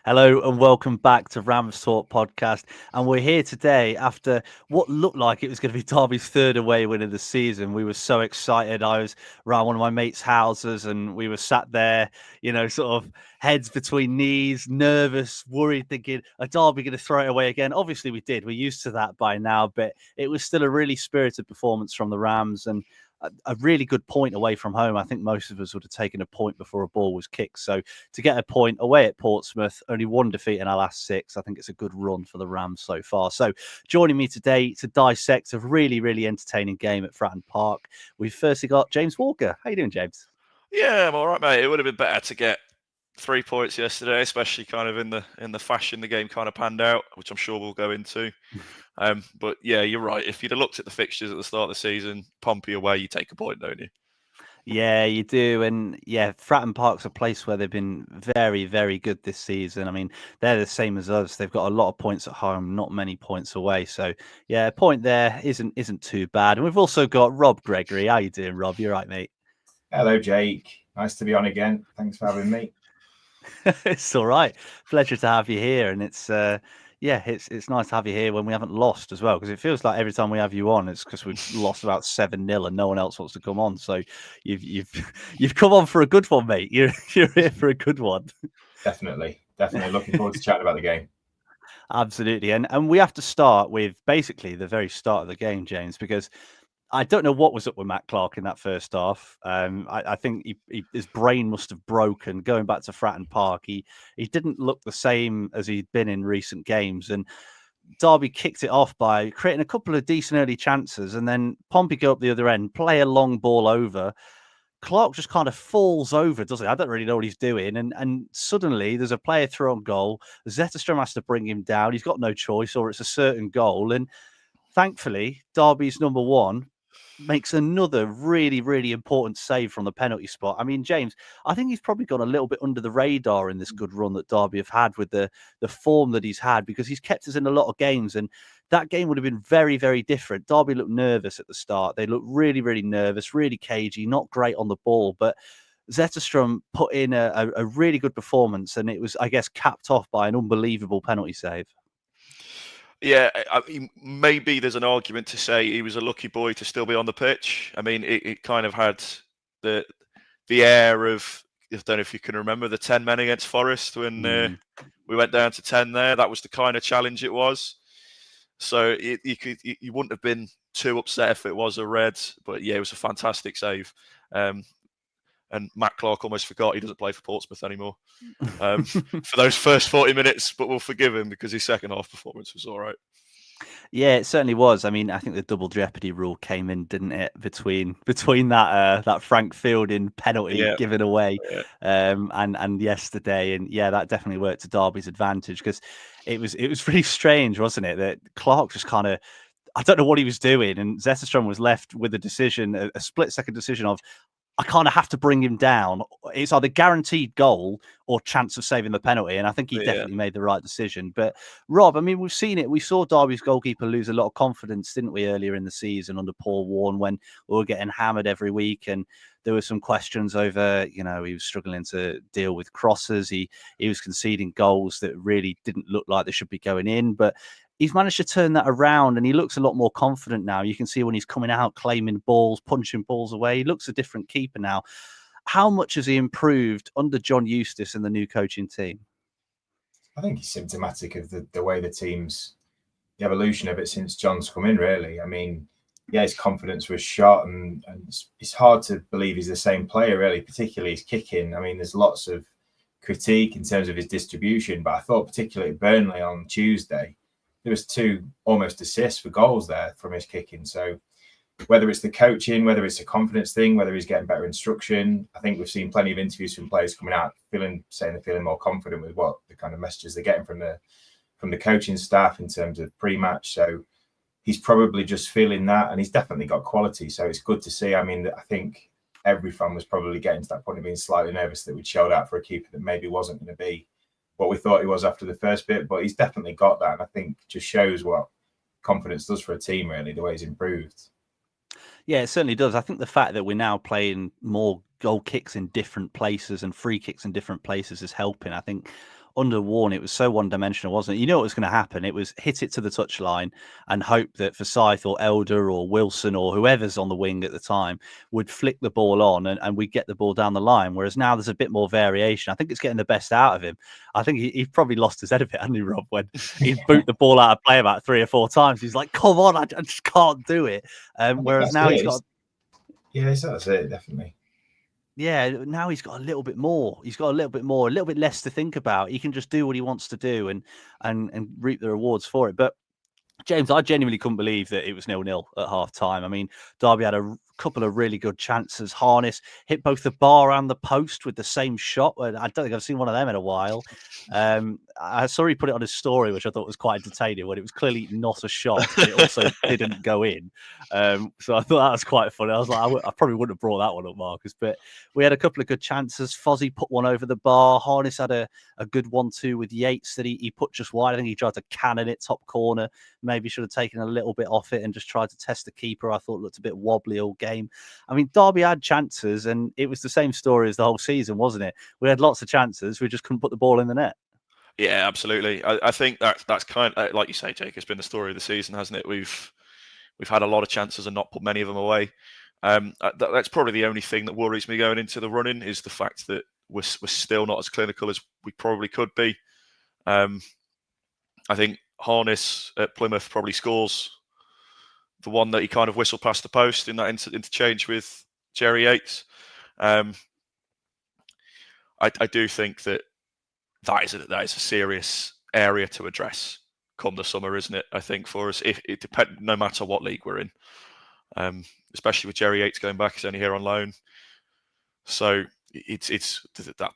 Hello and welcome back to Rams Talk Podcast. And we're here today after what looked like it was going to be Derby's third away win of the season. We were so excited. I was around one of my mates' houses and we were sat there, sort of heads between knees, nervous, worried, thinking, are Derby going to throw it away again? Obviously we did. We're used to that by now, but it was still a really spirited performance from the Rams and a really good point away from home. I think most of us would have taken a point before a ball was kicked. So to get a point away at Portsmouth, only one defeat in our last six, I think it's a good run for the Rams so far. So joining me today to dissect a really, really entertaining game at Fratton Park, we've firstly got James Walker. How you doing, James? Yeah, I'm all right, mate. It would have been better to get 3 points yesterday, especially kind of in the fashion the game kind of panned out, which I'm sure we'll go into. But yeah, you're right. If you'd have looked at the fixtures at the start of the season, Pompey away, you take a point, don't you? Yeah, you do. And yeah, Fratton Park's a place where they've been very, very good this season. I mean, they're the same as us. They've got a lot of points at home, not many points away. So yeah, a point there isn't too bad. And we've also got Rob Gregory. How you doing, Rob? You're right, mate. Hello, Jake. Nice to be on again. Thanks for having me. It's all right. Pleasure to have you here. And it's it's nice to have you here when we haven't lost as well, because it feels like every time we have you on, it's because we've lost about 7-0 and no one else wants to come on. So you've come on for a good one, mate. You're here for a good one. Definitely looking forward to chatting about the game. Absolutely. And we have to start with basically the very start of the game, James, because I don't know what was up with Matt Clark in that first half. I think his brain must have broken going back to Fratton Park. He didn't look the same as he'd been in recent games. And Derby kicked it off by creating a couple of decent early chances. And then Pompey go up the other end, play a long ball over. Clark just kind of falls over, doesn't he? I don't really know what he's doing. And suddenly there's a player through on goal. Zetterstrom has to bring him down. He's got no choice, or it's a certain goal. And thankfully, Derby's number one makes another really, really important save from the penalty spot. I mean, James, I think he's probably gone a little bit under the radar in this good run that Derby have had with the form that he's had, because he's kept us in a lot of games, and that game would have been very, very different. Derby looked nervous at the start. They looked really, really nervous, really cagey, not great on the ball, but Zetterstrom put in a really good performance, and it was, I guess, capped off by an unbelievable penalty save. Yeah, maybe there's an argument to say he was a lucky boy to still be on the pitch. I mean, it kind of had the air of, I don't know if you can remember the 10 men against Forest when we went down to 10 there. That was the kind of challenge it was. So you wouldn't have been too upset if it was a red. But yeah, it was a fantastic save. And Matt Clark almost forgot he doesn't play for Portsmouth anymore for those first 40 minutes, but we'll forgive him because his second half performance was all right. Yeah, it certainly was. I mean, I think the double jeopardy rule came in, didn't it, between that Frank Fielding penalty given away and yesterday, and yeah, that definitely worked to Derby's advantage, because it was really strange, wasn't it, that Clark just kind of, I don't know what he was doing, and Zetterstrom was left with a decision, a split-second decision of, I kind of have to bring him down. It's either guaranteed goal or chance of saving the penalty. And I think he definitely made the right decision. But Rob, I mean, we've seen it. We saw Derby's goalkeeper lose a lot of confidence, didn't we, earlier in the season under Paul Warne, when we were getting hammered every week. And there were some questions over, he was struggling to deal with crosses. He was conceding goals that really didn't look like they should be going in. But he's managed to turn that around, and he looks a lot more confident now. You can see when he's coming out, claiming balls, punching balls away. He looks a different keeper now. How much has he improved under John Eustace and the new coaching team? I think he's symptomatic of the way the team's, the evolution of it since John's come in, really. I mean, yeah, his confidence was shot, and it's hard to believe he's the same player, really, particularly his kicking. I mean, there's lots of critique in terms of his distribution, but I thought particularly at Burnley on Tuesday, there was 2 almost assists for goals there from his kicking. So whether it's the coaching, whether it's a confidence thing, whether he's getting better instruction, I think we've seen plenty of interviews from players coming out saying they're feeling more confident with what the kind of messages they're getting from the coaching staff in terms of pre-match. So he's probably just feeling that, and he's definitely got quality. So it's good to see. I mean, I think every fan was probably getting to that point of being slightly nervous that we'd showed out for a keeper that maybe wasn't going to be what we thought he was after the first bit, but he's definitely got that. And I think just shows what confidence does for a team, really, the way he's improved. Yeah, it certainly does. I think the fact that we're now playing more goal kicks in different places and free kicks in different places is helping. I think under Warne, it was so one-dimensional, wasn't it? You know what was going to happen. It was hit it to the touchline and hope that Forsyth or Elder or Wilson or whoever's on the wing at the time would flick the ball on and we'd get the ball down the line. Whereas now there's a bit more variation. I think it's getting the best out of him. I think he probably lost his head a bit, hadn't he, Rob, when he boot the ball out of play about 3 or 4 times. He's like, come on, I just can't do it. Whereas now he's got... Yeah, that's it, definitely. Yeah, now he's got a little bit more. He's got a little bit less to think about. He can just do what he wants to do and reap the rewards for it. But James, I genuinely couldn't believe that it was 0-0 at half time. I mean, Derby had a couple of really good chances. Harness hit both the bar and the post with the same shot. I don't think I've seen one of them in a while. I saw he put it on his story, which I thought was quite entertaining, when it was clearly not a shot, but it also didn't go in. So I thought that was quite funny. I was like, I probably wouldn't have brought that one up, Marcus, but we had a couple of good chances. Fozzie put one over the bar. Harness had a good 1-2 with Yates that he put just wide. I think he tried to cannon it top corner. Maybe should have taken a little bit off it and just tried to test the keeper. I thought looked a bit wobbly all game. I mean, Derby had chances, and it was the same story as the whole season, wasn't it? We had lots of chances. We just couldn't put the ball in the net. Yeah, absolutely. I think that's kind of, like you say, Jake, it's been the story of the season, hasn't it? We've had a lot of chances and not put many of them away. That's probably the only thing that worries me going into the running, is the fact that we're still not as clinical as we probably could be. I think Harness at Plymouth probably scores the one that he kind of whistled past the post in that interchange with Jerry Yates. I do think that is a serious area to address come the summer, isn't it? I think for us, if it depends, no matter what league we're in, especially with Jerry Yates going back, he's only here on loan. So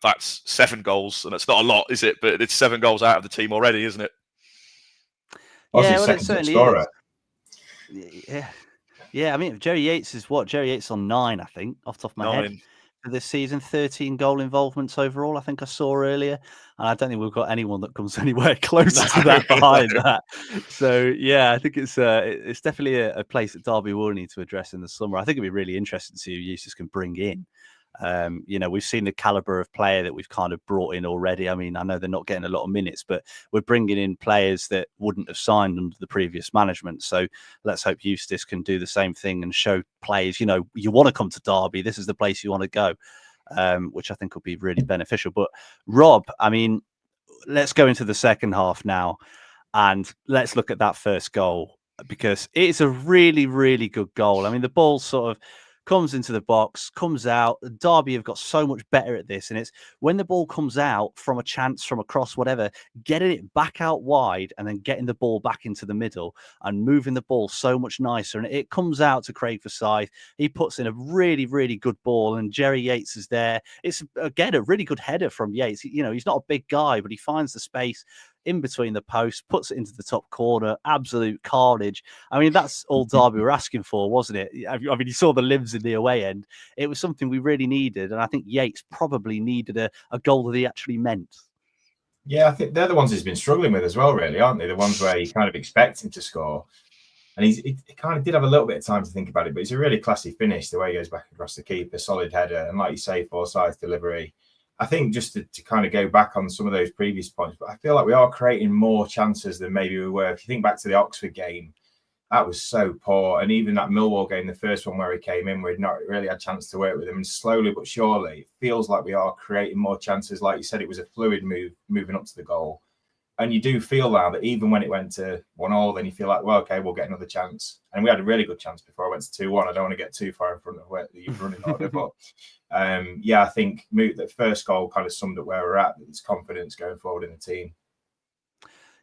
that's 7 goals, and it's not a lot, is it? But it's 7 goals out of the team already, isn't it? Yeah, well, it certainly is. Yeah. I mean, Jerry Yates is what? Jerry Yates on 9, I think, off the top of my head. For this season, 13 goal involvements overall, I think I saw earlier. And I don't think we've got anyone that comes anywhere close to that behind that. So, yeah, I think it's definitely a place that Derby will need to address in the summer. I think it'd be really interesting to see who Eustace can bring in. We've seen the caliber of player that we've kind of brought in already. I mean, I know they're not getting a lot of minutes, but we're bringing in players that wouldn't have signed under the previous management. So let's hope Eustace can do the same thing and show players, you want to come to Derby. This is the place you want to go, which I think will be really beneficial. But Rob, I mean, let's go into the second half now and let's look at that first goal, because it's a really, really good goal. I mean, the ball sort of comes into the box, comes out. Derby have got so much better at this. And it's when the ball comes out from a chance, from a cross, whatever, getting it back out wide and then getting the ball back into the middle and moving the ball so much nicer. And it comes out to Craig Forsyth. He puts in a really, really good ball, and Jerry Yates is there. It's, again, a really good header from Yates. He's not a big guy, but he finds the space in between the posts, puts it into the top corner, absolute carnage. I mean, that's all Derby were asking for, wasn't it? I mean, you saw the limbs in the away end. It was something we really needed, and I think Yates probably needed a goal that he actually meant. Yeah, I think they're the ones he's been struggling with as well, really, aren't they? The ones where you kind of expect him to score. And he kind of did have a little bit of time to think about it, but it's a really classy finish, the way he goes back across the keeper, solid header, and like you say, Forsyth delivery. I think just to kind of go back on some of those previous points, but I feel like we are creating more chances than maybe we were. If you think back to the Oxford game, that was so poor. And even that Millwall game, the first one where he came in, we'd not really had a chance to work with him. And slowly but surely, it feels like we are creating more chances. Like you said, it was a fluid move moving up to the goal. And you do feel now that even when it went to 1-1, then you feel like, well, okay, we'll get another chance. And we had a really good chance before I went to 2-1. I don't want to get too far in front of where the running order, but I think the first goal kind of summed up where we're at. It's confidence going forward in the team.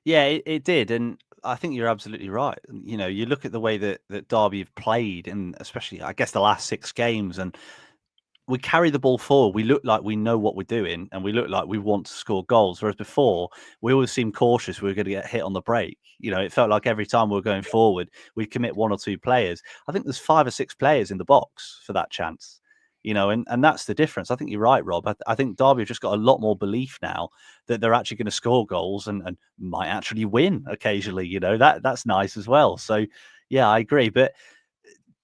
Yeah, it did. And I think you're absolutely right. You look at the way that Derby have played, and especially, I guess, the last 6 games, and we carry the ball forward. We look like we know what we're doing, and we look like we want to score goals. Whereas before, we always seemed cautious. We were going to get hit on the break. It felt like every time we were going forward, we'd commit 1 or 2 players. I think there's 5 or 6 players in the box for that chance. And that's the difference. I think you're right, Rob. I think Derby have just got a lot more belief now that they're actually going to score goals and might actually win occasionally. That's nice as well. So, yeah, I agree. But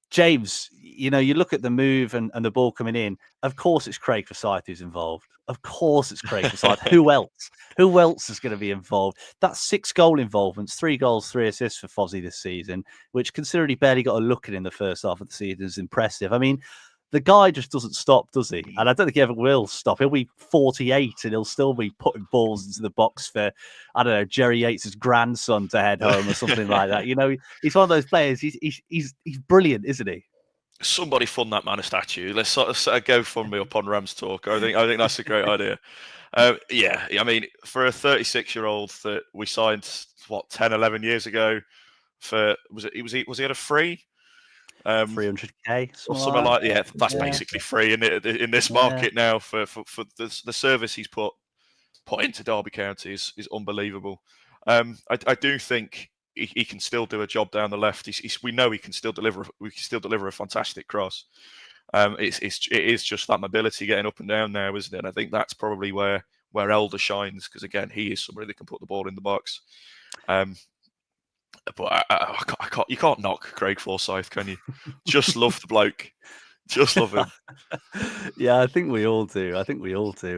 James, you look at the move and the ball coming in. Of course, it's Craig Forsyth who's involved. Of course it's Craig Forsyth. Who else? Who else is going to be involved? That's 6 goal involvements, 3 goals, 3 assists for Fozzie this season, which considering he barely got a look at in the first half of the season is impressive. I mean, the guy just doesn't stop, does he? And I don't think he ever will stop. He'll be 48 and he'll still be putting balls into the box for, I don't know, Jerry Yates' grandson to head home or something like that. You know, he's one of those players. He's brilliant, isn't he? Somebody fund that man a statue. Let's sort of go fund me up on Rams Talk. I think that's a great idea. Yeah, I mean, for a 36-year-old that we signed 10, 11 years ago for was he at a free? 300k or something like that. Yeah, that's basically free in this market now for the service he's put into Derby County is unbelievable. I do think he can still do a job down the left. We know he can still deliver. We can still deliver a fantastic cross. It is just that mobility getting up and down now, isn't it? And I think that's probably where Elder shines, because again, he is somebody that can put the ball in the box. But you can't knock Craig Forsyth, can you? Just love the bloke. Just love him. Yeah, I think we all do.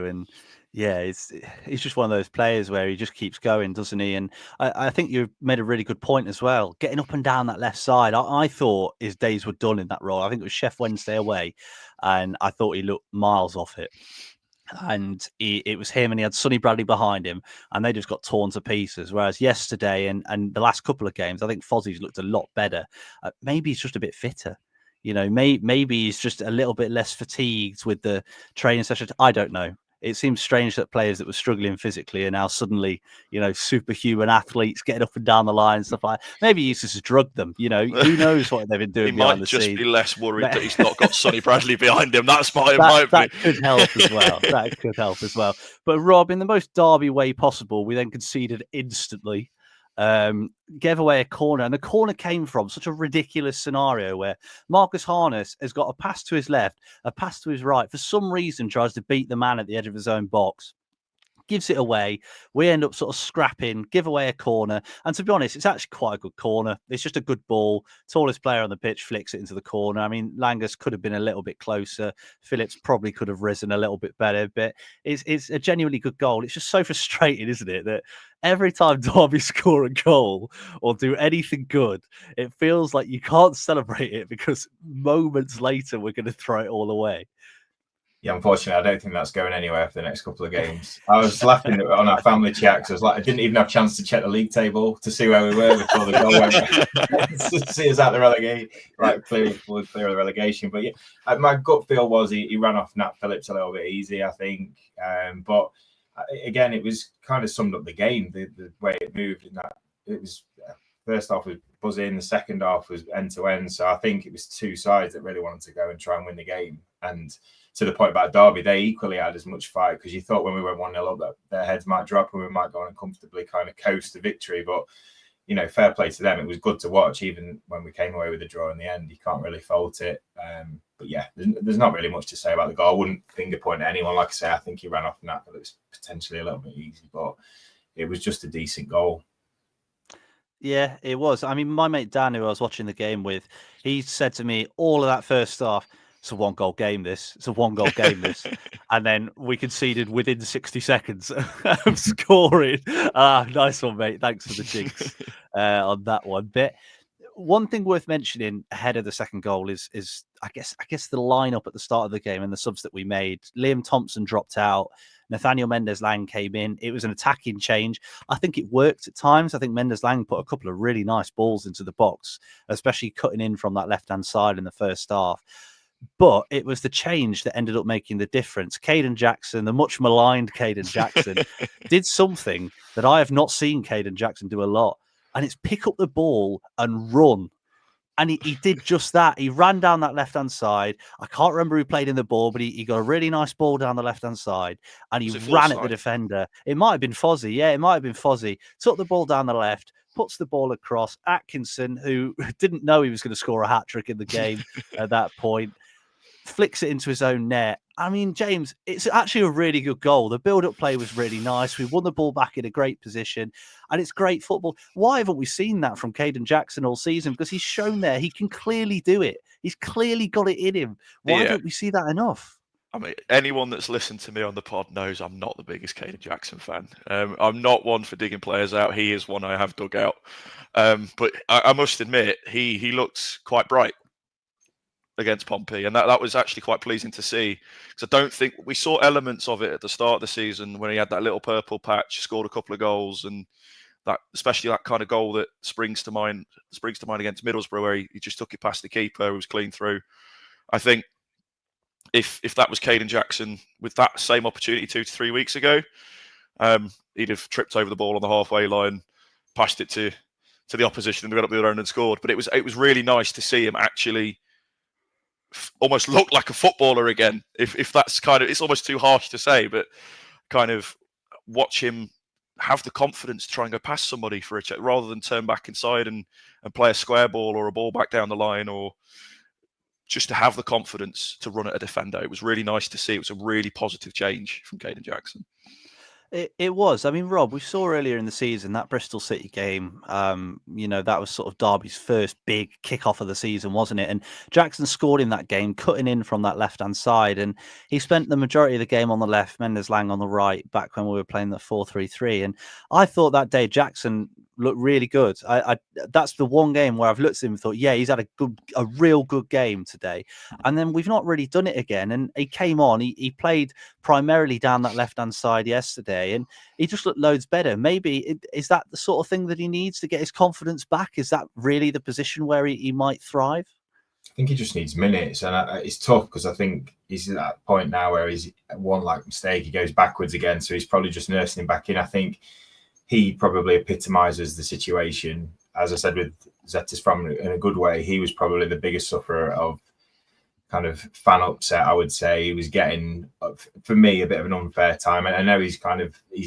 And yeah, he's just one of those players where he just keeps going, doesn't he? And I think you made a really good point as well. Getting up and down that left side, I thought his days were done in that role. I think it was Sheff Wednesday away, and I thought he looked miles off it. And it was him, and he had Sonny Bradley behind him, and they just got torn to pieces. Whereas yesterday and the last couple of games, I think Fozzie's looked a lot better. Maybe he's just a bit fitter. You know, maybe he's just a little bit less fatigued with the training sessions. I don't know. It seems strange that players that were struggling physically are now suddenly, you know, superhuman athletes getting up and down the line and stuff like that. Maybe he used to drug them, you know. Who knows what they've been doing behind the scenes. He might just be less worried that he's not got Sonny Bradley behind him. That could help as well. That could help as well. But Rob, in the most Derby way possible, we then conceded instantly. Gave away a corner, and the corner came from such a ridiculous scenario where Marcus Harness has got a pass to his left, a pass to his right, for some reason tries to beat the man at the edge of his own box, gives it away. We end up sort of scrapping, give away a corner, and to be honest, it's actually quite a good corner. It's just a good ball. Tallest player on the pitch flicks it into the corner. I mean, Langas could have been a little bit closer. Phillips probably could have risen a little bit better, but it's a genuinely good goal. It's just so frustrating, isn't it, that every time Derby score a goal or do anything good, it feels like you can't celebrate it because moments later we're going to throw it all away. Yeah, unfortunately, I don't think that's going anywhere for the next couple of games. I was laughing on our family chat because I was like, I didn't even have a chance to check the league table to see where we were before the goal went. See us out the relegation, right? Clear of the relegation. But yeah, my gut feel was he ran off Nat Phillips a little bit easy, I think. But again, it was kind of summed up the game, the way it moved. In that it was first half was buzzing, the second half was end to end. So I think it was two sides that really wanted to go and try and win the game. And to the point about Derby, they equally had as much fight, because you thought when we went 1-0 up that their heads might drop and we might go on and comfortably kind of coast to victory. But, you know, fair play to them. It was good to watch, even when we came away with a draw in the end. You can't really fault it. But yeah, there's not really much to say about the goal. I wouldn't finger point at anyone. Like I say, I think he ran off that, but it was potentially a little bit easy. But it was just a decent goal. Yeah, it was. I mean, my mate Dan, who I was watching the game with, he said to me all of that first half, it's a 1-goal game, this. It's a 1-goal game, this. And then we conceded within 60 seconds of scoring. Nice one, mate. Thanks for the jinx on that one. But one thing worth mentioning ahead of the second goal is I guess the lineup at the start of the game and the subs that we made. Liam Thompson dropped out. Nathaniel Mendes-Lang came in. It was an attacking change. I think it worked at times. I think Mendes-Lang put a couple of really nice balls into the box, especially cutting in from that left-hand side in the first half. But it was the change that ended up making the difference. Kaden Jackson, the much maligned Kaden Jackson, did something that I have not seen Kaden Jackson do a lot, and it's pick up the ball and run. And he did just that. He ran down that left-hand side. I can't remember who played in the ball, but he got a really nice ball down the left-hand side, and he ran at the defender. It might have been Fozzie. Yeah, it might have been Fozzie. Took the ball down the left, puts the ball across. Atkinson, who didn't know he was going to score a hat-trick in the game at that point, flicks it into his own net. I mean, James, it's actually a really good goal. The build-up play was really nice. We won the ball back in a great position, and it's great football. Why haven't we seen that from Kaden Jackson all season? Because he's shown there he can clearly do it. He's clearly got it in him. Why don't we see that enough? I mean, anyone that's listened to me on the pod knows I'm not the biggest Kaden Jackson fan. I'm not one for digging players out. He is one I have dug out. But I must admit, he looked quite bright against Pompey, and that was actually quite pleasing to see, because I don't think we saw elements of it at the start of the season when he had that little purple patch, scored a couple of goals, and that, especially that kind of goal that springs to mind against Middlesbrough, where he just took it past the keeper, who was clean through. I think if that was Kaden Jackson with that same opportunity 2 to 3 weeks ago, he'd have tripped over the ball on the halfway line, passed it to the opposition, and got up the other end and scored. But it was really nice to see him actually almost look like a footballer again. If that's kind of, it's almost too harsh to say, but kind of watch him have the confidence to try and go past somebody for a check, rather than turn back inside and play a square ball or a ball back down the line, or just to have the confidence to run at a defender. It was really nice to see. It was a really positive change from Kaden Jackson. It was. I mean, Rob, we saw earlier in the season that Bristol City game, that was sort of Derby's first big kickoff of the season, wasn't it? And Jackson scored in that game, cutting in from that left-hand side. And he spent the majority of the game on the left, Mendes-Lang on the right, back when we were playing the 4-3-3. And I thought that day Jackson looked really good. That's the one game where I've looked at him and thought, yeah, he's had a real good game today. And then we've not really done it again. And he came on, he played primarily down that left-hand side yesterday, and he just looked loads better. Maybe is that the sort of thing that he needs to get his confidence back? Is that really the position where he might thrive? I think he just needs minutes, and it's tough because I think he's at that point now where he's one mistake, he goes backwards again, so he's probably just nursing him back in. I think he probably epitomises the situation. As I said with Zetas from in a good way, he was probably the biggest sufferer of kind of fan upset, I would say. He was getting, for me, a bit of an unfair time. And I know he's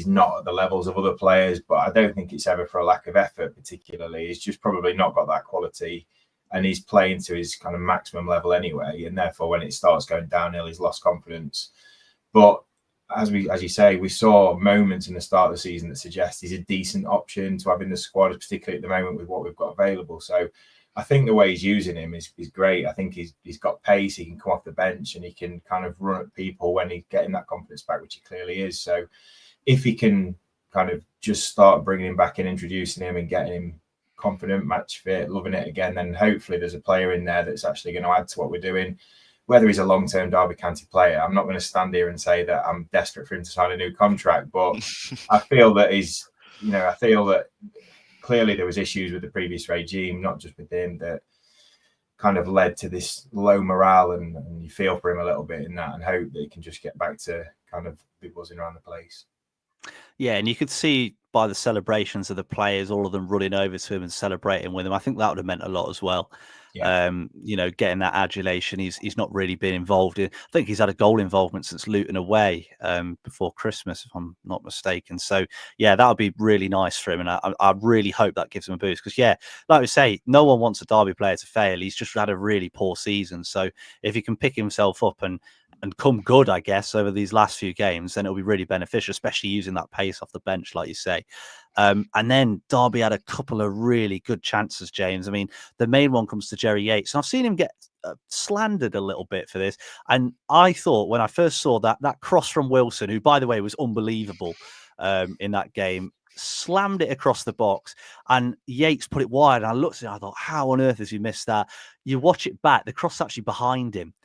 not at the levels of other players, but I don't think it's ever for a lack of effort particularly. He's just probably not got that quality, and he's playing to his kind of maximum level anyway. And therefore, when it starts going downhill, he's lost confidence. But as you say, we saw moments in the start of the season that suggest he's a decent option to have in the squad, particularly at the moment with what we've got available. So I think the way he's using him is great. I think he's got pace. He can come off the bench and he can kind of run at people when he's getting that confidence back, which he clearly is. So if he can kind of just start bringing him back in, introducing him and getting him confident, match fit, loving it again, then hopefully there's a player in there that's actually going to add to what we're doing. Whether he's a long-term Derby County player, I'm not going to stand here and say that I'm desperate for him to sign a new contract, but I feel that clearly there was issues with the previous regime, not just with him, that kind of led to this low morale, and you feel for him a little bit in that, and hope that he can just get back to kind of be buzzing around the place. Yeah, and you could see by the celebrations of the players, all of them running over to him and celebrating with him. I think that would have meant a lot as well. Yeah. Getting that adulation. He's not really been involved in. I think he's had a goal involvement since Luton away before Christmas, if I'm not mistaken. So yeah, that would be really nice for him, and I really hope that gives him a boost, because yeah, like we say, no one wants a Derby player to fail. He's just had a really poor season. So if he can pick himself up and come good, I guess, over these last few games, then it'll be really beneficial, especially using that pace off the bench, like you say. And then Derby had a couple of really good chances, James. I mean, the main one comes to Jerry Yates, and I've seen him get slandered a little bit for this. And I thought when I first saw that cross from Wilson, who, by the way, was unbelievable in that game, slammed it across the box, and Yates put it wide. And I looked at it, I thought, how on earth has he missed that? You watch it back, the cross is actually behind him.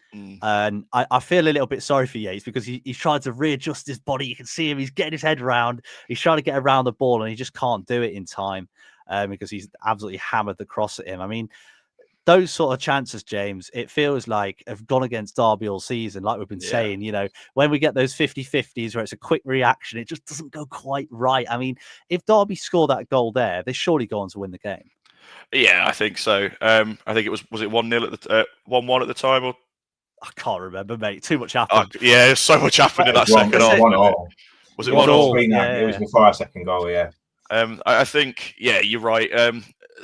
And I feel a little bit sorry for Yates, because he's trying to readjust his body. You can see him, he's getting his head around, he's trying to get around the ball, and he just can't do it in time because he's absolutely hammered the cross at him. I mean, those sort of chances, James, it feels like have gone against Derby all season, like we've been saying. When we get those 50-50s where it's a quick reaction, it just doesn't go quite right. I mean, if Derby score that goal there, they surely go on to win the game. Yeah, I think so. I think it was it 1-0 at the 1-1 at the time, or I can't remember, mate. Too much happened. Yeah, so much happened in that second half. Was it 1-1? Yeah. It was before our second goal, yeah. I think, yeah, you're right.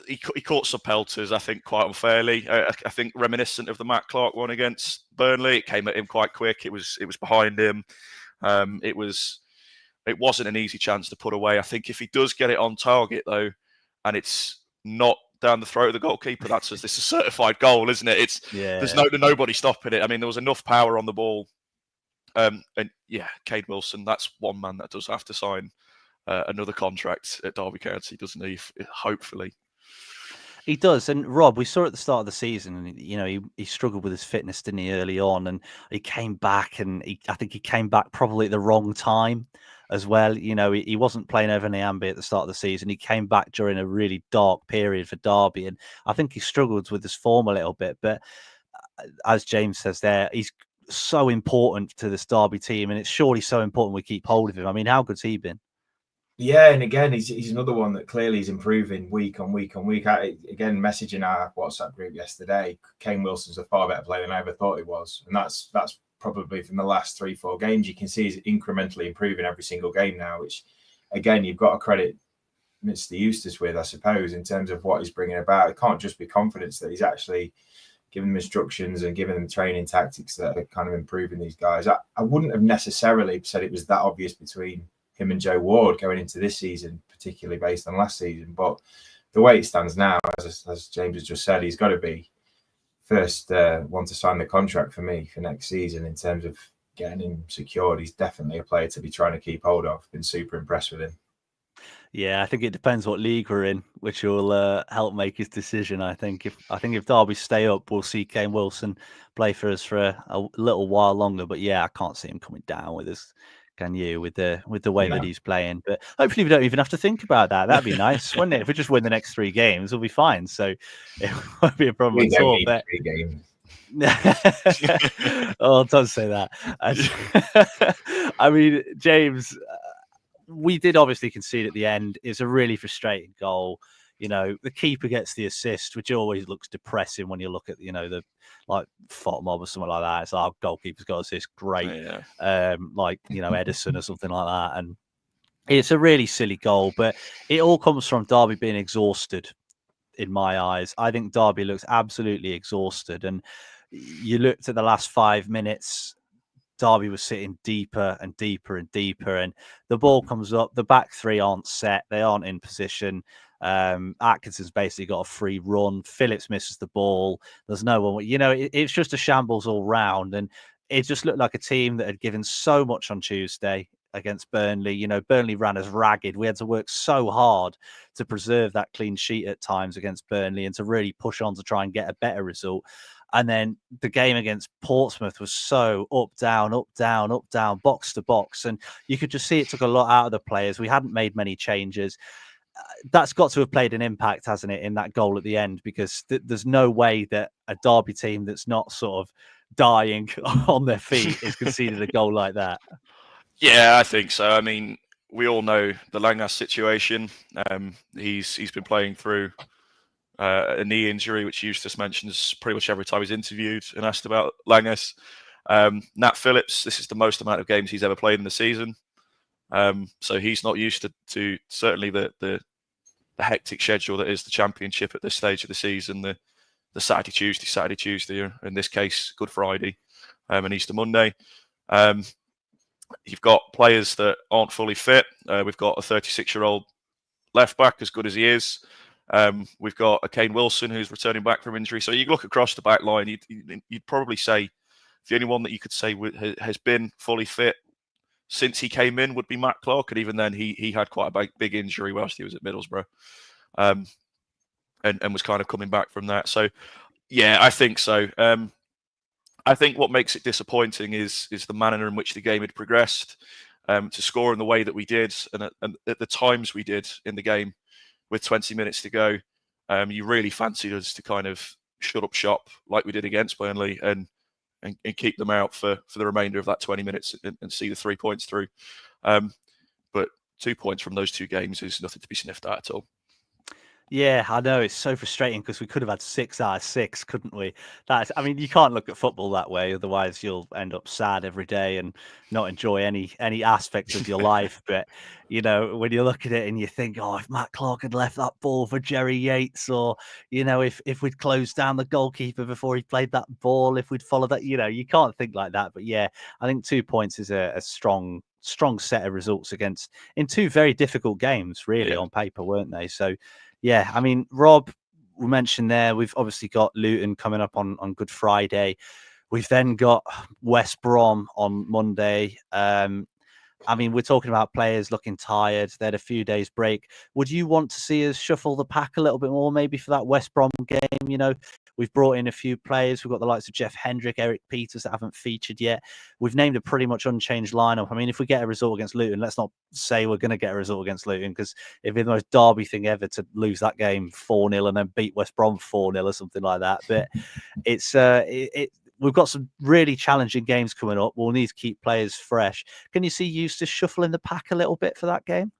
He caught some pelters, I think, quite unfairly. I think reminiscent of the Matt Clark one against Burnley. It came at him quite quick. It was behind him. It wasn't an easy chance to put away. I think if he does get it on target, though, and it's not down the throat of the goalkeeper, it's a certified goal, isn't it? There's nobody stopping it. I mean, there was enough power on the ball And yeah, Kane Wilson, that's one man that does have to sign another contract at Derby County, doesn't he? Hopefully. He does. And Rob, we saw at the start of the season, and he struggled with his fitness, didn't he, early on, and he came back, and I think he came back probably at the wrong time as well. He wasn't playing over Niambi at the start of the season. He came back during a really dark period for Derby, and I think he struggled with his form a little bit. But as James says there, he's so important to this Derby team, and it's surely so important we keep hold of him. I mean, how good's he been? Yeah, and again, he's another one that clearly is improving week on week on week. Again, messaging our WhatsApp group yesterday, Kane Wilson's a far better player than I ever thought he was, and that's probably from the last 3-4 games. You can see he's incrementally improving every single game now, which again you've got to credit Mr. Eustace with, I suppose, in terms of what he's bringing about. It can't just be confidence that he's actually giving them instructions and giving them training tactics that are kind of improving these guys. I wouldn't have necessarily said it was that obvious between him and Joe Ward going into this season, particularly based on last season. But the way it stands now, as James has just said, he's got to be first one to sign the contract for me for next season in terms of getting him secured. If definitely a player to be trying to keep hold of. Been super impressed with him. Yeah, I think it depends what league we're in, which will help make his decision. I think if Derby stay up, we'll see Kane Wilson play for us for a little while longer. But yeah, I can't see him coming down with us. Can you, with the way that he's playing? But hopefully we don't even have to think about that. That'd be nice, wouldn't it? If we just win the next 3 games, we'll be fine. So it won't be a problem at all. But 3 games. Oh, don't say that. I mean, James, we did obviously concede at the end. It's a really frustrating goal. The keeper gets the assist, which always looks depressing when you look at, the like Fotmob or something like that. It's like, goalkeeper's got assist, great. Yeah. Like, Edison or something like that. And it's a really silly goal, but it all comes from Derby being exhausted in my eyes. I think Derby looks absolutely exhausted. And you looked at the last 5 minutes, Derby was sitting deeper and deeper and deeper, and the ball comes up. The back 3 aren't set; they aren't in position. Atkinson's basically got a free run. Phillips misses the ball. There's no one. It's just a shambles all round, and it just looked like a team that had given so much on Tuesday against Burnley. Burnley ran us ragged. We had to work so hard to preserve that clean sheet at times against Burnley and to really push on to try and get a better result. And then the game against Portsmouth was so up, down, box to box. And you could just see it took a lot out of the players. We hadn't made many changes. That's got to have played an impact, hasn't it, in that goal at the end? Because there's no way that a Derby team that's not sort of dying on their feet is conceded a goal like that. Yeah, I think so. I mean, we all know the Langas situation. He's been playing through a knee injury, which Eustace mentions pretty much every time he's interviewed and asked about Langas. Nat Phillips, this is the most amount of games he's ever played in the season. So he's not used to certainly the hectic schedule that is the Championship at this stage of the season, the Saturday, Tuesday, or in this case, Good Friday and Easter Monday. You've got players that aren't fully fit. We've got a 36-year-old left back, as good as he is. We've got a Kane Wilson who's returning back from injury. So you look across the back line, you'd probably say the only one that you could say has been fully fit since he came in would be Matt Clark. And even then, he had quite a big injury whilst he was at Middlesbrough, and was kind of coming back from that. So, yeah, I think so. I think what makes it disappointing is the manner in which the game had progressed. To score in the way that we did, and at the times we did in the game, with 20 minutes to go, you really fancied us to kind of shut up shop like we did against Burnley and keep them out for the remainder of that 20 minutes and see the 3 points through. But 2 points from those 2 games is nothing to be sniffed at all. Yeah, I know. It's so frustrating because we could have had 6 out of 6, couldn't we? I mean, you can't look at football that way. Otherwise, you'll end up sad every day and not enjoy any aspects of your life. But, when you look at it and you think, oh, if Matt Clark had left that ball for Jerry Yates, or, if we'd closed down the goalkeeper before he played that ball, if we'd followed that, you can't think like that. But yeah, I think 2 points is a strong set of results in 2 very difficult games, really, on paper, weren't they? So, yeah, I mean, Rob, we mentioned there, we've obviously got Luton coming up on Good Friday. We've then got West Brom on Monday. I mean, we're talking about players looking tired. They had a few days break. Would you want to see us shuffle the pack a little bit more, maybe for that West Brom game? You know, we've brought in a few players. We've got the likes of Jeff Hendrick, Eric Peters that haven't featured yet. We've named a pretty much unchanged lineup. I mean, if we get a result against Luton, let's not say we're going to get a result against Luton, because it'd be the most Derby thing ever to lose that game 4-0 and then beat West Brom 4-0 or something like that. But it's we've got some really challenging games coming up. We'll need to keep players fresh. Can you see Eustace shuffling the pack a little bit for that game?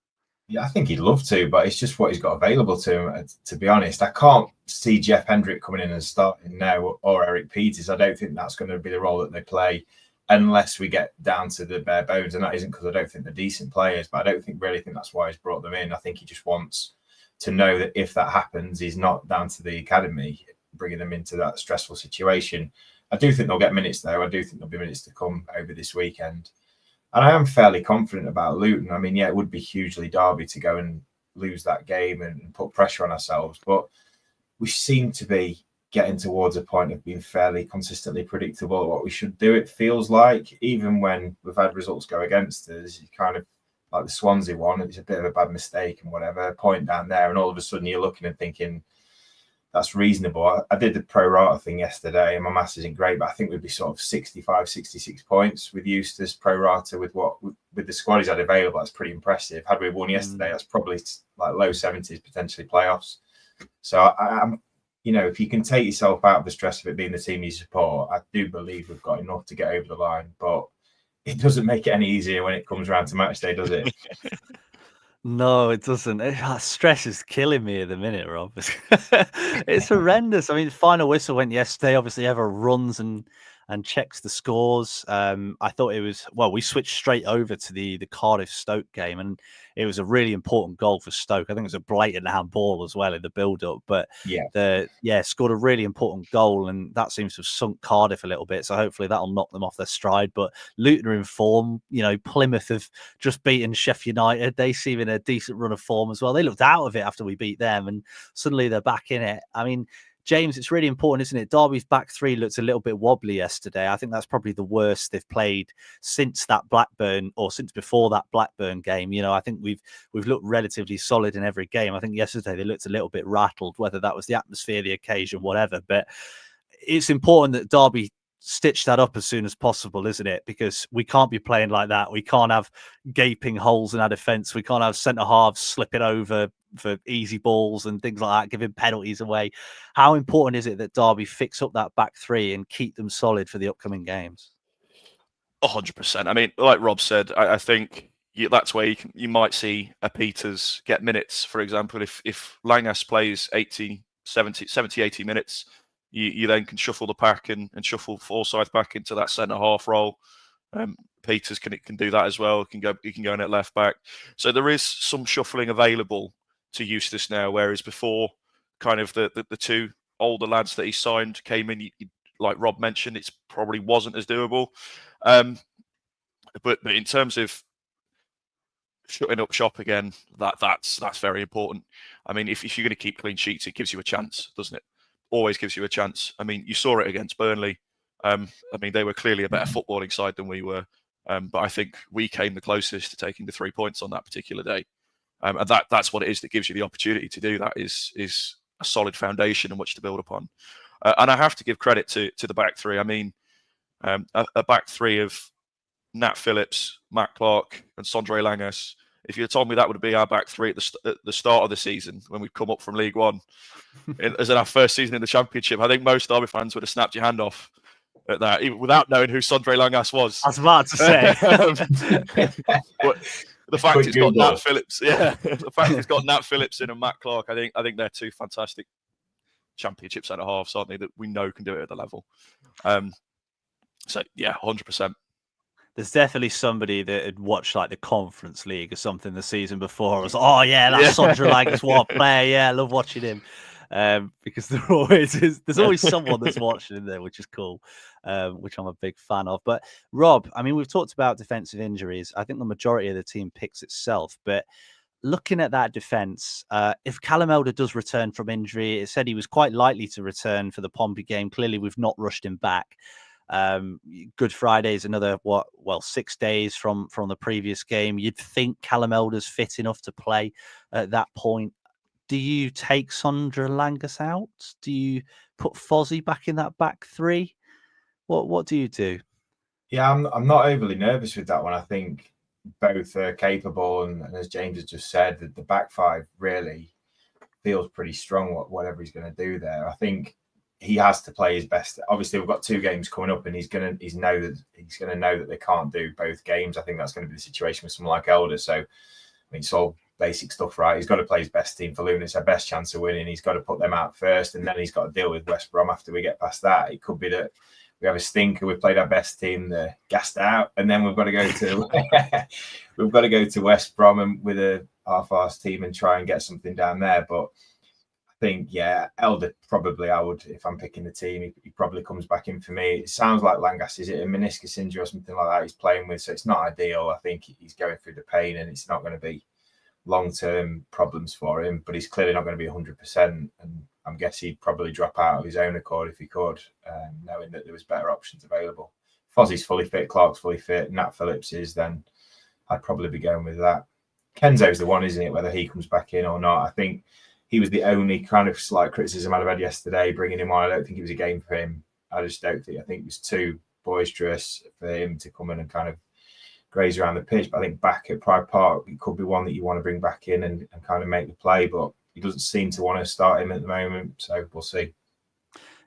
Yeah, I think he'd love to, but it's just what he's got available to him. To be honest, I can't see Jeff Hendrick coming in and starting now, or Eric Peters. I don't think that's going to be the role that they play unless we get down to the bare bones. And that isn't because I don't think they're decent players, but I don't really think that's why he's brought them in. I think he just wants to know that if that happens, he's not down to the academy, bringing them into that stressful situation. I do think they'll get minutes, though. I do think there'll be minutes to come over this weekend. And I am fairly confident about Luton. I mean, yeah, it would be hugely Derby to go and lose that game and put pressure on ourselves. But we seem to be getting towards a point of being fairly consistently predictable at what we should do. It feels like, even when we've had results go against us, you kind of, like the Swansea one, it's a bit of a bad mistake and whatever, point down there. And all of a sudden you're looking and thinking, that's reasonable. I did the pro rata thing yesterday and my maths isn't great, but I think we'd be sort of 65, 66 points with Eustace pro rata with the squad he's had available. That's pretty impressive. Had we won yesterday, that's probably like low 70s, potentially playoffs. So I'm, you know, if you can take yourself out of the stress of it being the team you support, I do believe we've got enough to get over the line, but it doesn't make it any easier when it comes around to match day, does it? No, it doesn't. Stress is killing me at the minute, Rob. It's horrendous. I mean, the final whistle went yesterday. Obviously, Ever runs and checks the scores. I thought it was, well, we switched straight over to the Cardiff Stoke game, and it was a really important goal for Stoke. I think it was a blatant handball as well in the build-up, but scored a really important goal, and that seems to have sunk Cardiff a little bit. So hopefully that'll knock them off their stride. But Luton are in form. You know, Plymouth have just beaten Sheffield United. They seem in a decent run of form as well. They looked out of it after we beat them, and suddenly they're back in it. I mean, James, it's really important, isn't it? Derby's back three looked a little bit wobbly yesterday. I think that's probably the worst they've played since that Blackburn, or since before that Blackburn game. You know, I think we've looked relatively solid in every game. I think yesterday they looked a little bit rattled, whether that was the atmosphere, the occasion, whatever. But it's important that Derby stitch that up as soon as possible, isn't it? Because we can't be playing like that. We can't have gaping holes in our defence. We can't have centre halves slipping over for easy balls and things like that, giving penalties away. How important is it that Derby fix up that back three and keep them solid for the upcoming games? 100%. I mean, like Rob said, I think that's where you might see a Peters get minutes. For example, if Langas plays 70, 80 minutes, you then can shuffle the pack and shuffle Forsyth back into that centre half role. Peters can do that as well. He can go in at left back. So there is some shuffling available to Eustace now, whereas before, kind of the two older lads that he signed came in. Like Rob mentioned, it probably wasn't as doable. But in terms of shutting up shop again, that's very important. I mean, if you're going to keep clean sheets, it gives you a chance, doesn't it? Always gives you a chance. I mean, you saw it against Burnley. I mean, they were clearly a better footballing side than we were. But I think we came the closest to taking the 3 points on that particular day. And that's what it is that gives you the opportunity to do that, is a solid foundation on which to build upon. And I have to give credit to the back three. I mean, a back three of Nat Phillips, Matt Clark, and Sandre Langas. If you had told me that would be our back three at the start of the season when we'd come up from League One, as in our first season in the Championship, I think most Derby fans would have snapped your hand off at that, even without knowing who Sandre Langas was. I was about to say. But the fact it's got Nat Phillips, the fact it's got Nat Phillips in and Matt Clark, I think they're two fantastic Championship centre halves, aren't they? That we know can do it at the level. So yeah, 100%. There's definitely somebody that had watched like the Conference League or something the season before. I was like, oh yeah, that's Sandre Langas, what a player. Yeah, I love watching him. Because there's always someone that's watching in there, which is cool, which I'm a big fan of. But Rob, I mean, we've talked about defensive injuries. I think the majority of the team picks itself, but looking at that defense, if Callum Elder does return from injury, it said he was quite likely to return for the Pompey game. Clearly, we've not rushed him back. Good Friday is another 6 days from the previous game. You'd think Callum Elder's fit enough to play at that point. Do you take Sandre Langas out? Do you put Forsyth back in that back three? What do you do? Yeah, I'm not overly nervous with that one. I think both are capable, and as James has just said, that the back five really feels pretty strong. Whatever he's going to do there, I think he has to play his best. Obviously, we've got 2 games coming up, and he's going to know that they can't do both games. I think that's going to be the situation with someone like Elder. So, I mean, it's all basic stuff, right? He's got to play his best team for Luton. It's our best chance of winning. He's got to put them out first, and then he's got to deal with West Brom after we get past that. It could be that we have a stinker. We've played our best team, they're gassed out, and then we've got to go to West Brom and with a half-arsed team and try and get something down there. But I think, yeah, Elder probably I would, if I'm picking the team, he probably comes back in for me. It sounds like Langas, is it a meniscus injury or something like that he's playing with? So it's not ideal. I think he's going through the pain, and it's not going to be long-term problems for him, but he's clearly not going to be 100%. And I'm guessing he'd probably drop out of his own accord if he could, knowing that there was better options available. Fozzie's fully fit, Clark's fully fit, Nat Phillips is, then I'd probably be going with that. Kenzo's the one, isn't it, whether he comes back in or not. I think he was the only kind of slight criticism I'd have had yesterday, bringing him on. I don't think it was a game for him. I just don't think. I think it was too boisterous for him to come in and kind of graze around the pitch. But I think back at Pride Park, it could be one that you want to bring back in and kind of make the play. But he doesn't seem to want to start him at the moment. So we'll see.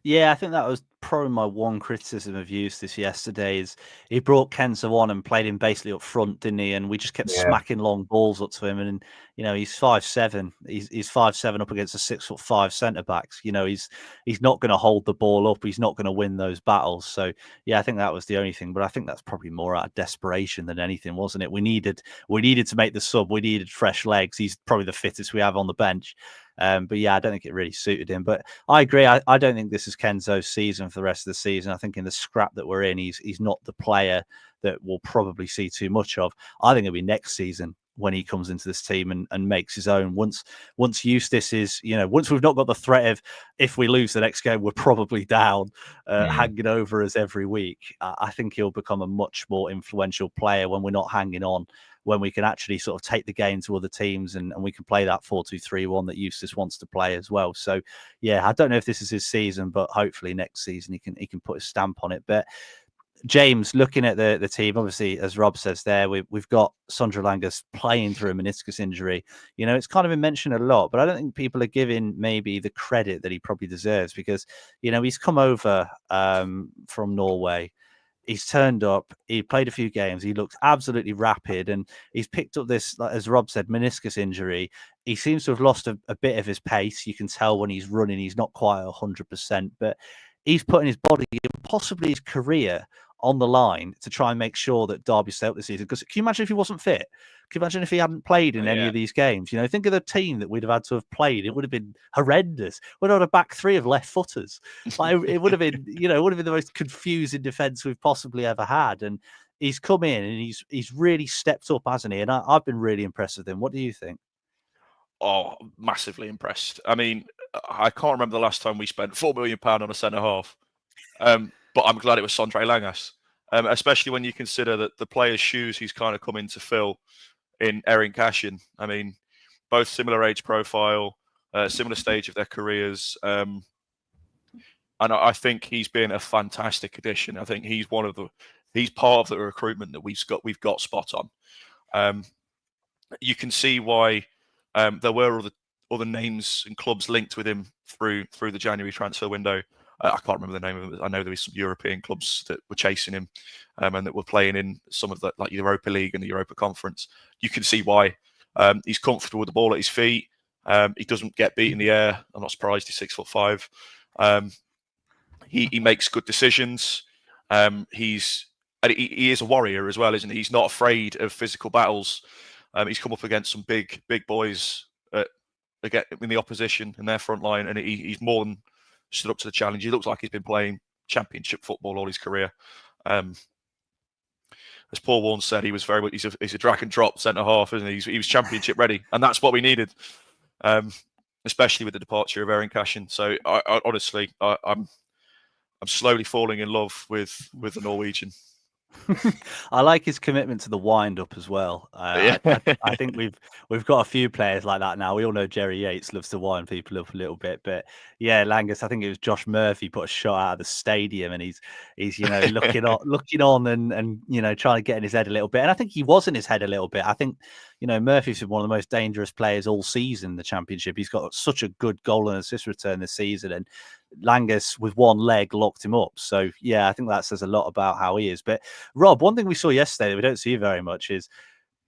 Yeah, I think that was probably my one criticism of Eustace yesterday is he brought Kenzo on and played him basically up front, didn't he? And we just kept smacking long balls up to him. And, you know, he's 5'7". He's 5'7" up against a 6'5" centre-backs. You know, he's not going to hold the ball up. He's not going to win those battles. So, yeah, I think that was the only thing. But I think that's probably more out of desperation than anything, wasn't it? We needed to make the sub. We needed fresh legs. He's probably the fittest we have on the bench. But yeah, I don't think it really suited him. But I agree. I don't think this is Kenzo's season for the rest of the season. I think in the scrap that we're in, he's not the player that we'll probably see too much of. I think it'll be next season when he comes into this team and makes his own. Once Eustace is, you know, once we've not got the threat of if we lose the next game, we're probably down, hanging over us every week. I think he'll become a much more influential player when we're not hanging on, when we can actually sort of take the game to other teams and we can play that 4-2-3-1 that Eustace wants to play as well. So, yeah, I don't know if this is his season, but hopefully next season he can put a stamp on it. But James, looking at the team, obviously, as Rob says there, we've got Sandre Langas playing through a meniscus injury. You know, it's kind of been mentioned a lot, but I don't think people are giving maybe the credit that he probably deserves because, you know, he's come over from Norway. He's turned up. He played a few games. He looked absolutely rapid, and he's picked up this, as Rob said, meniscus injury. He seems to have lost a bit of his pace. You can tell when he's running, he's not quite 100%, but he's putting his body and possibly his career on the line to try and make sure that Derby stay up this season. Because can you imagine if he wasn't fit? Can you imagine if he hadn't played in any of these games? You know, think of the team that we'd have had to have played. It would have been horrendous. We'd have had a back three of left footers. Like, it would have been, you know, it would have been the most confusing defence we've possibly ever had. And he's come in and he's really stepped up, hasn't he? And I've been really impressed with him. What do you think? Oh, massively impressed. I mean, I can't remember the last time we spent £4 million on a centre half. But I'm glad it was Sandre Langas, especially when you consider that the player's shoes he's kind of come in to fill in Erin Cashin. I mean, both similar age profile, similar stage of their careers. And I think he's been a fantastic addition. I think he's part of the recruitment that we've got spot on. You can see why there were other names and clubs linked with him through the January transfer window. I can't remember the name of it. I know there was some European clubs that were chasing him and that were playing in some of the like Europa League and the Europa Conference. You can see why. He's comfortable with the ball at his feet. He doesn't get beat in the air. I'm not surprised. He's 6'5". He makes good decisions. He is a warrior as well, isn't he? He's not afraid of physical battles. He's come up against some big boys again in the opposition in their front line, and he's more than stood up to the challenge. He looks like he's been playing championship football all his career. As Paul Warne said, he was very much he's a drag and drop centre half, isn't he? He was championship ready, and that's what we needed, especially with the departure of Erin Cashin. So I honestly, I'm I'm slowly falling in love with the Norwegian. I like his commitment to the wind up as well. Yeah. I think we've got a few players like that now. We all know Jerry Yates loves to wind people up a little bit, but yeah, Langas. I think it was Josh Murphy put a shot out of the stadium, and he's looking on and trying to get in his head a little bit. And I think he was in his head a little bit. I think Murphy's been one of the most dangerous players all season in the Championship. He's got such a good goal and assist return this season, and Langas with one leg locked him up. So yeah, I think that says a lot about how he is. But Rob, one thing we saw yesterday that we don't see very much is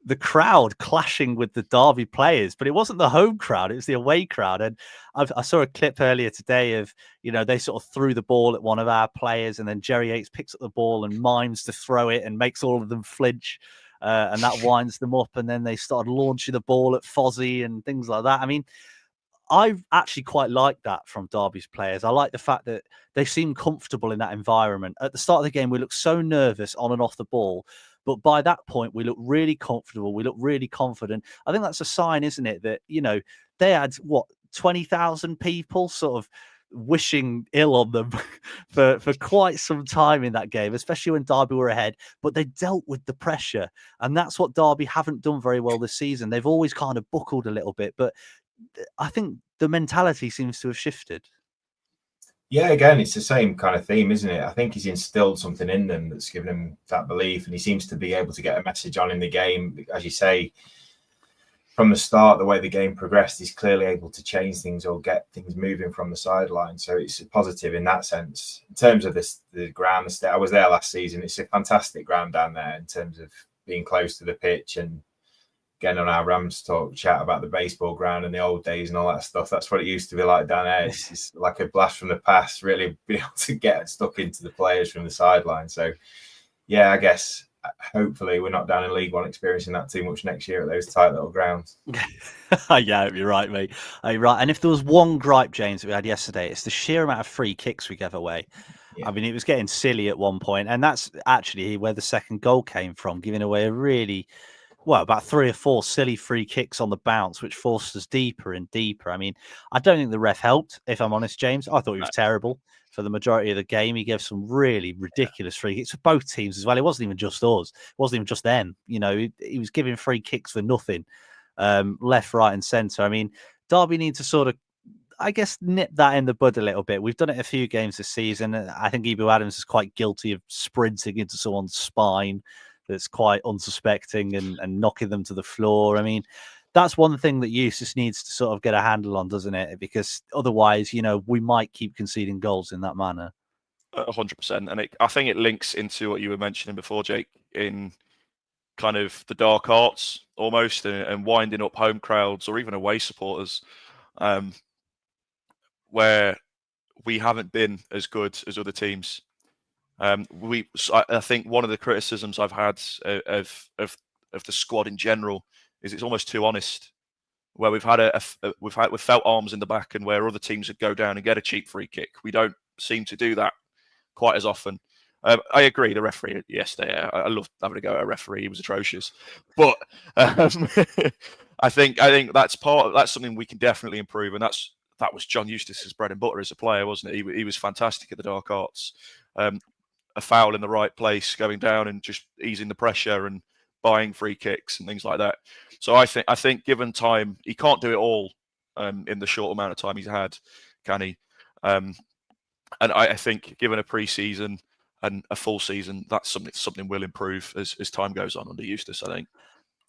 the crowd clashing with the Derby players, but it wasn't the home crowd, it was the away crowd. And I saw a clip earlier today of, they sort of threw the ball at one of our players, and then Jerry Yates picks up the ball and mimes to throw it and makes all of them flinch. And that winds them up, and then they started launching the ball at Fozzie and things like that. I mean, I actually quite like that from Derby's players. I like the fact that they seem comfortable in that environment. At the start of the game, we looked so nervous on and off the ball. But by that point, we looked really comfortable. We looked really confident. I think that's a sign, isn't it, that, they had, 20,000 people sort of wishing ill on them for quite some time in that game, especially when Derby were ahead. But they dealt with the pressure. And that's what Derby haven't done very well this season. They've always kind of buckled a little bit. But I think the mentality seems to have shifted. Yeah, again, it's the same kind of theme, isn't it? I think he's instilled something in them that's given him that belief, and he seems to be able to get a message on in the game. As you say, from the start, the way the game progressed, he's clearly able to change things or get things moving from the sideline. So it's a positive in that sense. In terms of the ground, I was there last season. It's a fantastic ground down there in terms of being close to the pitch and getting on our Rams talk chat about the baseball ground and the old days and all that stuff. That's what it used to be like down there. It's like a blast from the past, really being able to get stuck into the players from the sideline. So, yeah, I guess hopefully we're not down in League One experiencing that too much next year at those tight little grounds. Yeah, you're right, mate. You're right. And if there was one gripe, James, that we had yesterday, it's the sheer amount of free kicks we gave away. Yeah. I mean, it was getting silly at one point, and that's actually where the second goal came from, giving away a really... about 3 or 4 silly free kicks on the bounce, which forced us deeper and deeper. I mean, I don't think the ref helped, if I'm honest, James. I thought he was terrible for the majority of the game. He gave some really ridiculous free kicks for both teams as well. It wasn't even just us. It wasn't even just them. He was giving free kicks for nothing, left, right and centre. I mean, Derby need to sort of, I guess, nip that in the bud a little bit. We've done it a few games this season. I think Ibu Adams is quite guilty of sprinting into someone's spine that's quite unsuspecting and knocking them to the floor. I mean, that's one thing that Eustace needs to sort of get a handle on, doesn't it? Because otherwise, we might keep conceding goals in that manner. 100%. And I think it links into what you were mentioning before, Jake, in kind of the dark arts almost, and winding up home crowds or even away supporters, where we haven't been as good as other teams. I think one of the criticisms I've had of the squad in general is it's almost too honest. Where we've felt arms in the back, and where other teams would go down and get a cheap free kick, we don't seem to do that quite as often. I agree. The referee yesterday, I loved having a go at a referee. He was atrocious, but I think that's something we can definitely improve, and that was John Eustace's bread and butter as a player, wasn't it? He was fantastic at the dark arts. A foul in the right place, going down and just easing the pressure and buying free kicks and things like that. So I think given time, he can't do it all in the short amount of time he's had, can he? And I think given a pre-season and a full season, that's something will improve as time goes on under Eustace, I think.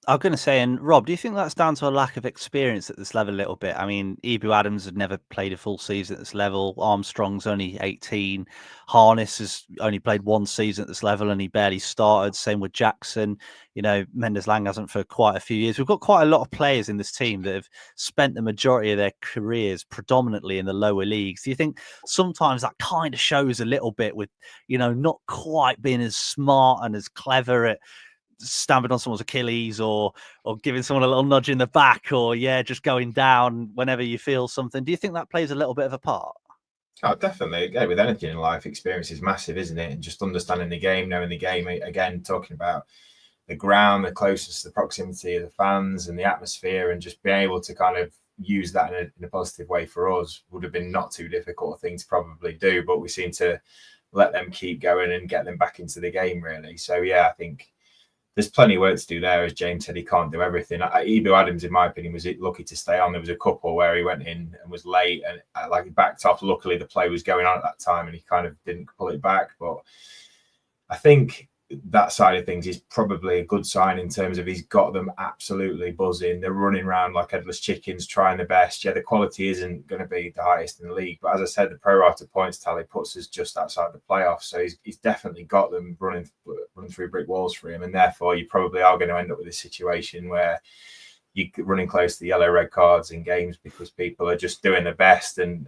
I was going to say, and Rob, do you think that's down to a lack of experience at this level a little bit? I mean, Ibu Adams had never played a full season at this level. Armstrong's only 18. Harness has only played 1 season at this level and he barely started. Same with Jackson. Mendes Lang hasn't for quite a few years. We've got quite a lot of players in this team that have spent the majority of their careers predominantly in the lower leagues. Do you think sometimes that kind of shows a little bit with, not quite being as smart and as clever at stamping on someone's Achilles or giving someone a little nudge in the back or just going down whenever you feel something? Do you think that plays a little bit of a part? Oh, definitely. Yeah, with anything in life, experience is massive, isn't it? And just understanding the game, knowing the game, again, talking about the ground, the closest, the proximity of the fans and the atmosphere, and just being able to kind of use that in a positive way for us would have been not too difficult a thing to probably do, but we seem to let them keep going and get them back into the game, really. So, yeah, I think there's plenty of work to do there. As James said, he can't do everything. Ibu Adams, in my opinion, was lucky to stay on. There was a couple where he went in and was late and he backed off. Luckily, the play was going on at that time and he kind of didn't pull it back. But I think that side of things is probably a good sign in terms of he's got them absolutely buzzing. They're running around like headless chickens, trying their best. Yeah, the quality isn't going to be the highest in the league, but as I said, the pro rata points tally puts us just outside the playoffs. So he's definitely got them running through brick walls for him, and therefore you probably are going to end up with a situation where you're running close to the yellow red cards in games because people are just doing their best and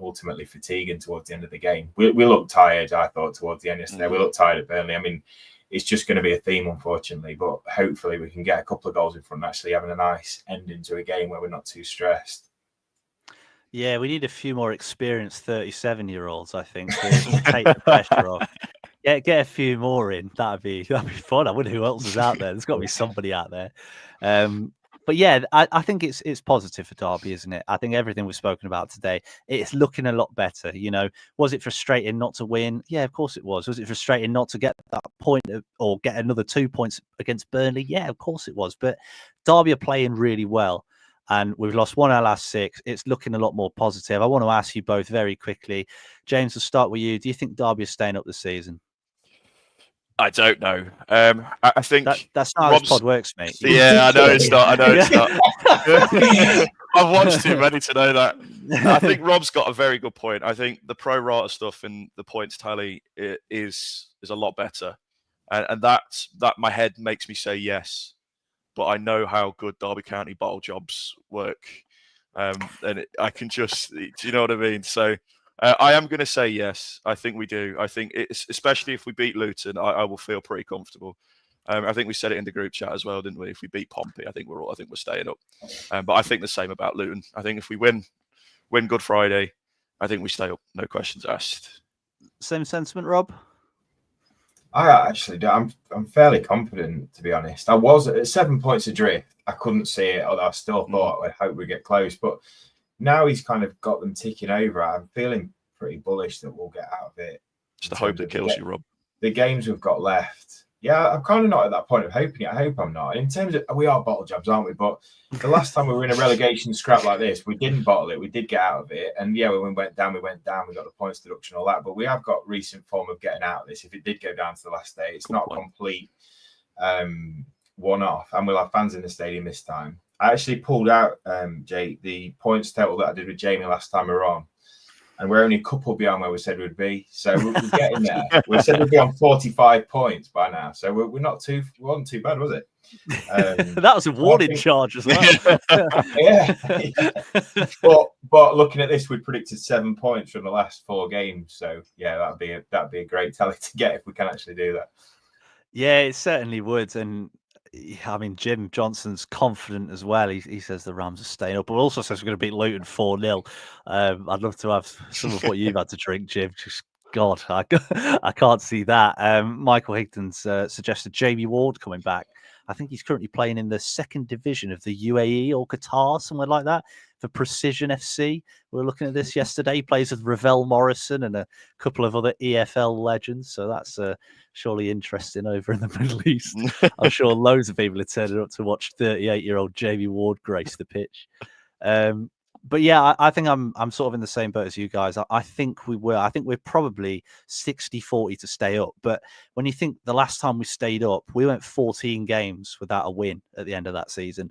ultimately fatiguing towards the end of the game. We looked tired, I thought, towards the end yesterday. We looked tired at Burnley. I mean, it's just going to be a theme, unfortunately, but hopefully we can get a couple of goals in front and actually having a nice ending to a game where we're not too stressed. Yeah, we need a few more experienced 37-year-olds, I think, to take the pressure off. Get a few more in. That'd be fun. I wonder who else is out there. There's got to be somebody out there. But yeah, I think it's positive for Derby, isn't it? I think everything we've spoken about today, it's looking a lot better. You know, was it frustrating not to win? Yeah, of course it was. Was it frustrating not to get that point or get another 2 points against Burnley? Yeah, of course it was. But Derby are playing really well. And we've lost 1 out of last 6. It's looking a lot more positive. I want to ask you both very quickly. James, we'll start with you. Do you think Derby are staying up this season? I don't know. I think that's not how this pod works, mate. Yeah, I know it's not. I've watched too many to know that. I think Rob's got a very good point. I think the pro rata stuff in the points tally is a lot better, and that my head makes me say yes. But I know how good Derby County bottle jobs work, and I can just, do you know what I mean? So. I am going to say yes. I think we do. I think it's, especially if we beat Luton, I will feel pretty comfortable. I think we said it in the group chat as well, didn't we? If we beat Pompey, I think we're staying up. But I think the same about Luton. I think if we win Good Friday, I think we stay up. No questions asked. Same sentiment, Rob? I actually do. I'm fairly confident, to be honest. I was at 7 points adrift. I couldn't see it, although I still thought I hope we get close, but. Now he's kind of got them ticking over. I'm feeling pretty bullish that we'll get out of it. It's the hope that kills you, Rob. The games we've got left. Yeah, I'm kind of not at that point of hoping it. I hope I'm not. In terms of, we are bottle jobs, aren't we? But the last time we were in a relegation scrap like this, we didn't bottle it. We did get out of it. And yeah, when we went down. We got the points deduction, all that. But we have got recent form of getting out of this. If it did go down to the last day, it's not a complete one-off. And we'll have fans in the stadium this time. I actually pulled out, Jay, the points total that I did with Jamie last time we were on. And we're only a couple beyond where we said we'd be. So we're getting there. We said we'd be on 45 points by now. So we wasn't too bad, was it? That was a warning charge as well. Yeah. But looking at this, we predicted 7 points from the last 4 games. So yeah, that'd be a great tally to get if we can actually do that. Yeah, it certainly would. And I mean, Jim Johnson's confident as well. He says the Rams are staying up, but also says we're going to beat Luton 4-0. I'd love to have some of what you've had to drink, Jim. Just God, I can't see that. Michael Higdon's suggested Jamie Ward coming back. I think he's currently playing in the 2nd division of the UAE or Qatar, somewhere like that, for Precision FC. We were looking at this yesterday. He plays with Ravel Morrison and a couple of other EFL legends. So that's surely interesting over in the Middle East. I'm sure loads of people are turning up to watch 38-year-old Jamie Ward grace the pitch. But yeah, I think I'm sort of in the same boat as you guys. I think we will. I think we're probably 60-40 to stay up. But when you think the last time we stayed up, we went 14 games without a win at the end of that season.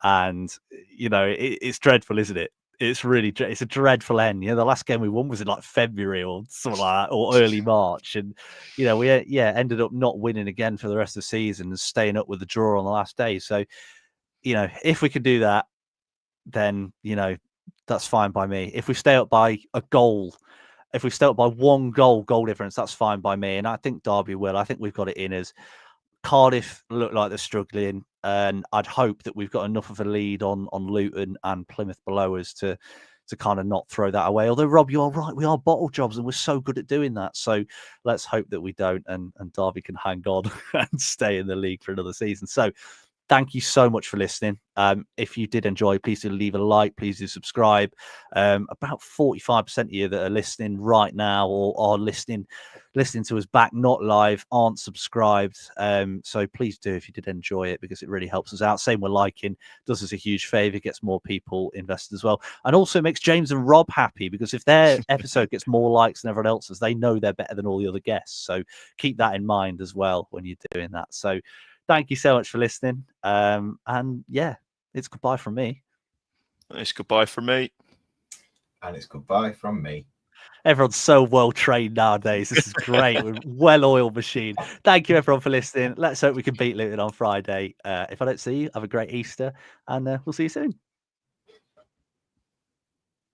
And, you know, it's dreadful, isn't it? It's a dreadful end. You know, the last game we won was in like February or something like that, or early March. And, you know, we ended up not winning again for the rest of the season and staying up with the draw on the last day. So, you know, if we could do that, then, you know, that's fine by me. If we stay up by a goal, if we stay up by 1 goal difference, that's fine by me. And I think Derby will. I think we've got it in as Cardiff look like they're struggling. And I'd hope that we've got enough of a lead on Luton and Plymouth below us to kind of not throw that away. Although, Rob, you're right. We are bottle jobs and we're so good at doing that. So let's hope that we don't and Derby can hang on and stay in the league for another season. So thank you so much for listening. If you did enjoy, please do leave a like, please do subscribe. About 45% of you that are listening right now or are listening to us back, not live, aren't subscribed. So please do if you did enjoy it, because it really helps us out. Same with liking, does us a huge favor, gets more people invested as well. And also makes James and Rob happy, because if their episode gets more likes than everyone else's, they know they're better than all the other guests. So keep that in mind as well when you're doing that. So thank you so much for listening. And yeah, it's goodbye from me. It's goodbye from me. And it's goodbye from me. Everyone's so well trained nowadays. This is great. We're a well-oiled machine. Thank you, everyone, for listening. Let's hope we can beat Luton on Friday. If I don't see you, have a great Easter, and we'll see you soon.